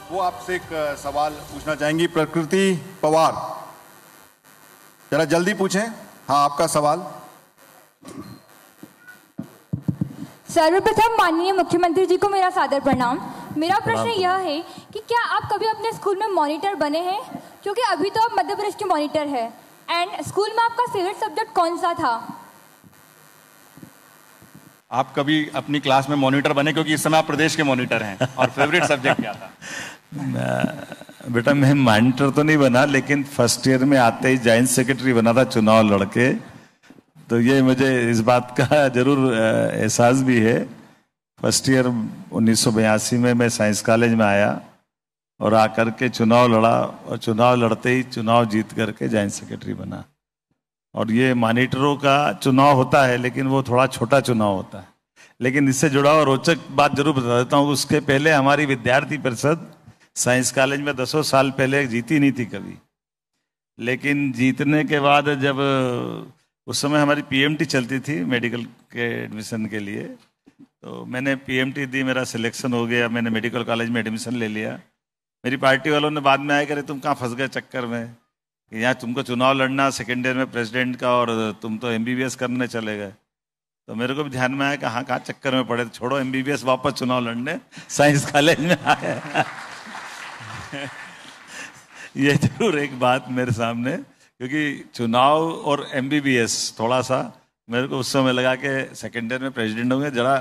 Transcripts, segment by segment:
वो आपसे एक सवाल पूछना चाहेंगी। प्रकृति पवार, जरा जल्दी पूछें। हाँ, आपका सवाल। सर्वप्रथम माननीय मुख्यमंत्री जी को मेरा सादर प्रणाम। मेरा प्रश्न यह है कि क्या आप कभी अपने स्कूल में मॉनिटर बने हैं? क्योंकि अभी तो आप मध्य प्रदेश के मॉनिटर हैं। एंड स्कूल में आपका फेवरेट सब्जेक्ट कौन सा था? आप कभी अपनी क्लास में मॉनिटर बने? क्योंकि इस समय आप प्रदेश के मॉनिटर हैं। और फेवरेट सब्जेक्ट क्या था? बेटा, मैं मॉनिटर तो नहीं बना, लेकिन फर्स्ट ईयर में आते ही जॉइंट सेक्रेटरी बना था चुनाव लड़के। तो ये मुझे इस बात का जरूर एहसास भी है। फर्स्ट ईयर 1982 में मैं साइंस कॉलेज में आया और आकर के चुनाव लड़ा, और चुनाव लड़ते ही चुनाव जीत करके जॉइंट सेक्रेटरी बना। और ये मॉनिटरों का चुनाव होता है, लेकिन वो थोड़ा छोटा चुनाव होता है। लेकिन इससे जुड़ा हुआ रोचक बात जरूर बता देता हूँ। उसके पहले हमारी विद्यार्थी परिषद साइंस कॉलेज में 10 साल पहले जीती नहीं थी कभी। लेकिन जीतने के बाद, जब उस समय हमारी पीएमटी चलती थी मेडिकल के एडमिशन के लिए, तो मैंने पीएमटी दी, मेरा सिलेक्शन हो गया, मैंने मेडिकल कॉलेज में एडमिशन ले लिया। मेरी पार्टी वालों ने बाद में आया करे तुम कहाँ फंस गए चक्कर में, कि यहाँ तुमको चुनाव लड़ना सेकेंड ईयर में प्रेसिडेंट का, और तुम तो एमबीबीएस करने चले गए। तो मेरे को भी ध्यान में आया कि हाँ, कहाँ चक्कर में पड़े, छोड़ो एमबीबीएस, वापस चुनाव लड़ने साइंस कॉलेज में आए। ये जरूर एक बात मेरे सामने, क्योंकि चुनाव और एमबीबीएस थोड़ा सा मेरे को उस समय लगा कि सेकेंड ईयर में प्रेसिडेंट होंगे, जरा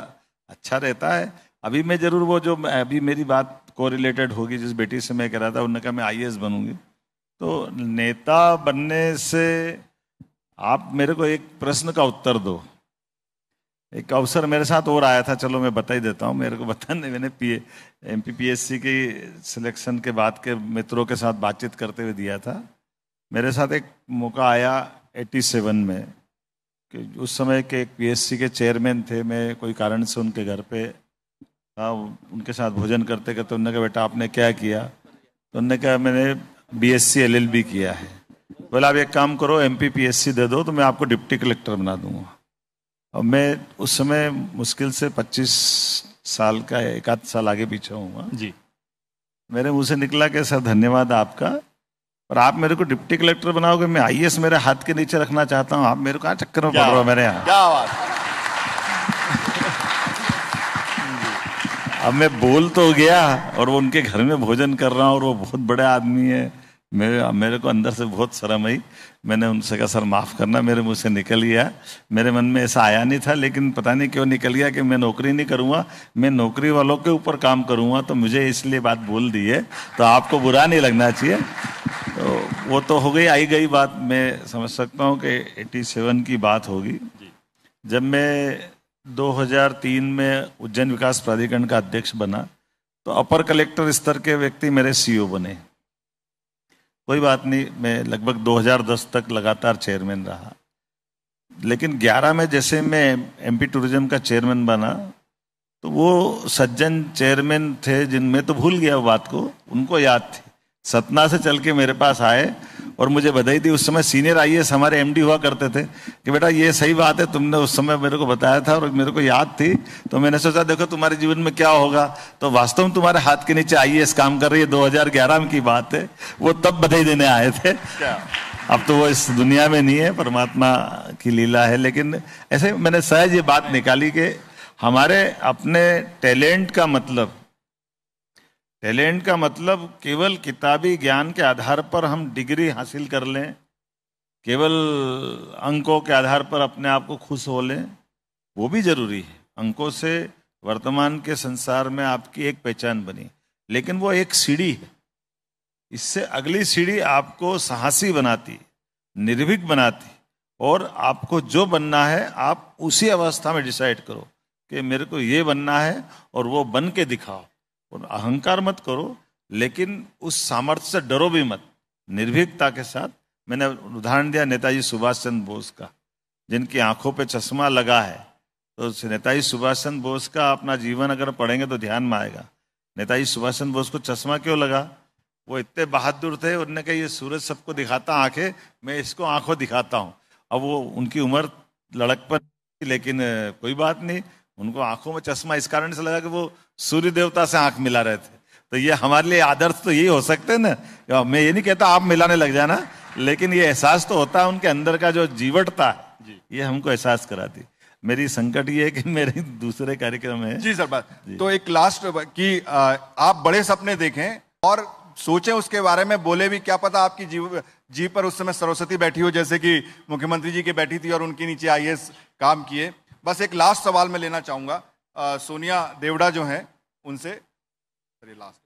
अच्छा रहता है। अभी मैं जरूर वो जो अभी मेरी बात कोरिलेटेड होगी, जिस बेटी से मैं कह रहा था, उन्होंने कहा मैं आईएएस बनूंगी। तो नेता बनने से आप मेरे को एक प्रश्न का उत्तर दो। एक अवसर मेरे साथ और आया था, चलो मैं बता ही देता हूँ। मेरे को बता नहीं, मैंने एमपीपीएससी की सिलेक्शन के बाद के मित्रों के साथ बातचीत करते हुए दिया था। मेरे साथ एक मौका आया 87 में, कि उस समय के एक पीएससी के चेयरमैन थे। मैं कोई कारण से उनके घर पे था, उनके साथ भोजन करते करते उन्होंने कहा बेटा आपने क्या किया? तो उन्होंने कहा मैंने बीएससी एलएलबी किया है। बोला आप एक काम करो, एमपीपीएससी दे दो तो मैं आपको डिप्टी कलेक्टर बना दूंगा। और मैं उस समय मुश्किल से 25 साल का, एक आध साल आगे पीछे हुआ जी। मेरे मुंह से निकला कि सर धन्यवाद आपका, पर आप मेरे को डिप्टी कलेक्टर बनाओगे, मैं आईएएस मेरे हाथ के नीचे रखना चाहता हूँ। आप मेरे को कहाँ चक्कर में पड़ रहे हो मेरे यहाँ? क्या बात। अब मैं बोल तो गया, और वो उनके घर में भोजन कर रहा हूँ, और वो बहुत बड़े आदमी है। मेरे को अंदर से बहुत शर्म आई। मैंने उनसे कहा सर माफ़ करना, मेरे मुंह से निकल गया। मेरे मन में ऐसा आया नहीं था, लेकिन पता नहीं क्यों निकल गया कि मैं नौकरी नहीं करूँगा, मैं नौकरी वालों के ऊपर काम करूँगा। तो मुझे इसलिए बात बोल दी है, तो आपको बुरा नहीं लगना चाहिए। तो वो तो हो गई, आई गई बात। मैं समझ सकता हूँ कि 87 की बात होगी, जब मैं 2003 में उज्जैन विकास प्राधिकरण का अध्यक्ष बना, तो अपर कलेक्टर स्तर के व्यक्ति मेरे सीईओ बने। कोई बात नहीं, मैं लगभग 2010 तक लगातार चेयरमैन रहा। लेकिन 11 में जैसे मैं एमपी टूरिज्म का चेयरमैन बना, तो वो सज्जन चेयरमैन थे जिनमें तो भूल गया वो बात को, उनको याद थी। सतना से चल के मेरे पास आए और मुझे बधाई दी। उस समय सीनियर आईएएस हमारे एमडी हुआ करते थे, कि बेटा ये सही बात है, तुमने उस समय मेरे को बताया था और मेरे को याद थी। तो मैंने सोचा देखो तुम्हारे जीवन में क्या होगा, तो वास्तव में तुम्हारे हाथ के नीचे आईएएस काम कर रही है। 2011 की बात है, वो तब बधाई देने आए थे। अब तो वो इस दुनिया में नहीं है, परमात्मा की लीला है। लेकिन ऐसे मैंने सहज ये बात निकाली कि हमारे अपने टैलेंट का मतलब केवल किताबी ज्ञान के आधार पर हम डिग्री हासिल कर लें, केवल अंकों के आधार पर अपने आप को खुश हो लें, वो भी जरूरी है। अंकों से वर्तमान के संसार में आपकी एक पहचान बनी, लेकिन वो एक सीढ़ी है। इससे अगली सीढ़ी आपको साहसी बनाती, निर्भीक बनाती, और आपको जो बनना है आप उसी अवस्था में डिसाइड करो कि मेरे को ये बनना है, और वो बन के दिखाओ। और अहंकार मत करो, लेकिन उस सामर्थ्य से डरो भी मत, निर्भीकता के साथ। मैंने उदाहरण दिया नेताजी सुभाष चंद्र बोस का, जिनकी आंखों पे चश्मा लगा है। तो नेताजी सुभाष चंद्र बोस का अपना जीवन अगर पढ़ेंगे तो ध्यान में आएगा, नेताजी सुभाष चंद्र बोस को चश्मा क्यों लगा। वो इतने बहादुर थे, उन्होंने कहा ये सूरज सबको दिखाता आंखें, मैं इसको आंखों दिखाता हूँ। अब वो उनकी उम्र लड़कपन, लेकिन कोई बात नहीं, उनको आंखों में चश्मा इस कारण से लगा कि वो सूर्य देवता से आंख मिला रहे थे। तो ये हमारे लिए आदर्श तो यही हो सकते हैं ना। मैं ये नहीं कहता आप मिलाने लग जाना, लेकिन ये एहसास तो होता है उनके अंदर का जो जीवटता है, ये हमको एहसास कराती। मेरी संकट ये है कि मेरे दूसरे कार्यक्रम है। जी सर, बात तो एक लास्ट कि आप बड़े सपने देखें और सोचें उसके बारे में, बोले भी, क्या पता आपकी जीव पर उस समय सरस्वती बैठी हो, जैसे कि मुख्यमंत्री जी की बैठी थी और उनके नीचे आईएएस काम किए। बस एक लास्ट सवाल मैं लेना चाहूंगा सोनिया देवड़ा जो हैं उनसे। लास्ट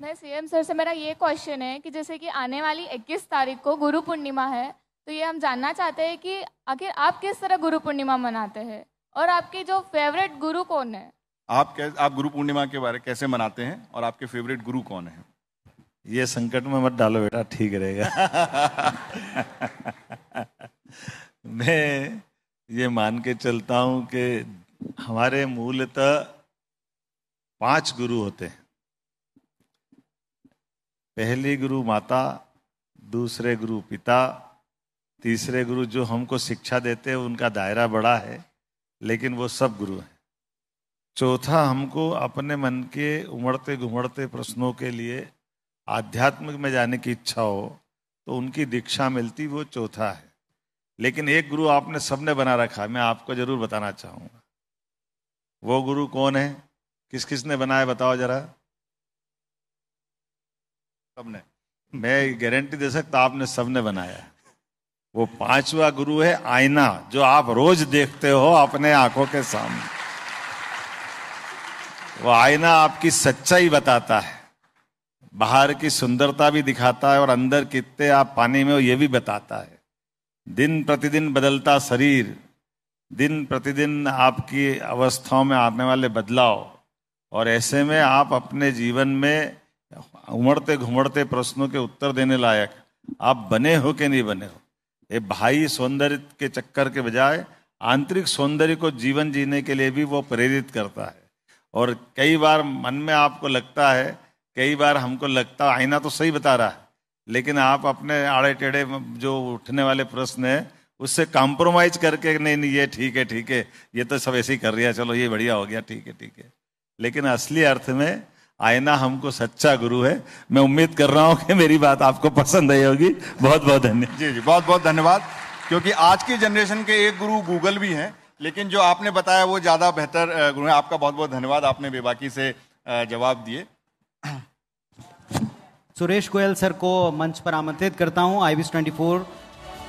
मैं सीएम सर से मेरा ये क्वेश्चन है कि जैसे कि आने वाली 21 तारीख को गुरु पूर्णिमा है, तो ये हम जानना चाहते हैं कि आखिर आप किस तरह गुरु पूर्णिमा मनाते हैं और आपके जो फेवरेट गुरु कौन है? आप गुरु पूर्णिमा के बारे कैसे मनाते हैं और आपके फेवरेट गुरु कौन है? ये संकट में मत डालो बेटा, ठीक रहेगा। मैं ये मान के चलता हूं कि हमारे मूलतः 5 गुरु होते हैं। पहली गुरु माता, दूसरे गुरु पिता, तीसरे गुरु जो हमको शिक्षा देते हैं उनका दायरा बड़ा है, लेकिन वो सब गुरु हैं। चौथा, हमको अपने मन के उमड़ते घुमड़ते प्रश्नों के लिए आध्यात्मिक में जाने की इच्छा हो तो उनकी दीक्षा मिलती, वो चौथा है। लेकिन एक गुरु आपने सबने बना रखा है, मैं आपको जरूर बताना चाहूंगा। वो गुरु कौन है? किस किस ने बनाया बताओ जरा। सबने। मैं गारंटी दे सकता आपने सबने बनाया है। वो 5वां गुरु है आईना, जो आप रोज देखते हो अपने आंखों के सामने। वो आईना आपकी सच्चाई बताता है, बाहर की सुंदरता भी दिखाता है और अंदर कितने आप पानी में हो ये भी बताता है। दिन प्रतिदिन बदलता शरीर, दिन प्रतिदिन आपकी अवस्थाओं में आने वाले बदलाव, और ऐसे में आप अपने जीवन में उमड़ते घुमड़ते प्रश्नों के उत्तर देने लायक आप बने हो कि नहीं बने हो। ये बाह्य सौंदर्य के चक्कर के बजाय आंतरिक सौंदर्य को जीवन जीने के लिए भी वो प्रेरित करता है। और कई बार मन में आपको लगता है, कई बार हमको लगता है आईना तो सही बता रहा है, लेकिन आप अपने आड़े टेढ़े जो उठने वाले प्रश्न है उससे कॉम्प्रोमाइज करके नहीं ये ठीक है, ये तो सब ऐसे ही कर रही है, चलो ये बढ़िया हो गया, ठीक है। लेकिन असली अर्थ में आईना हमको सच्चा गुरु है। मैं उम्मीद कर रहा हूं कि मेरी बात आपको पसंद आई होगी। बहुत बहुत धन्यवाद। जी, बहुत बहुत धन्यवाद। क्योंकि आज की जनरेशन के एक गुरु गूगल भी हैं, लेकिन जो आपने बताया वो ज्यादा बेहतर गुरु है। आपका बहुत बहुत धन्यवाद, आपने बेबाकी से जवाब दिए। सुरेश गोयल सर को मंच पर आमंत्रित करता हूं IBIS 24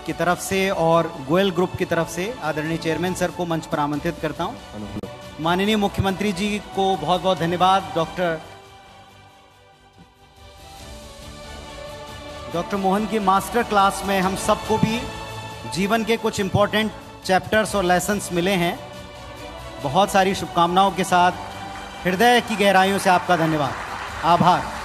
की तरफ से और गोयल ग्रुप की तरफ से आदरणीय चेयरमैन सर को मंच पर आमंत्रित करता हूं। माननीय मुख्यमंत्री जी को बहुत बहुत धन्यवाद। डॉक्टर मोहन की मास्टर क्लास में हम सबको भी जीवन के कुछ इंपॉर्टेंट चैप्टर्स और लेसन्स मिले हैं। बहुत सारी शुभकामनाओं के साथ हृदय की गहराइयों से आपका धन्यवाद, आभार।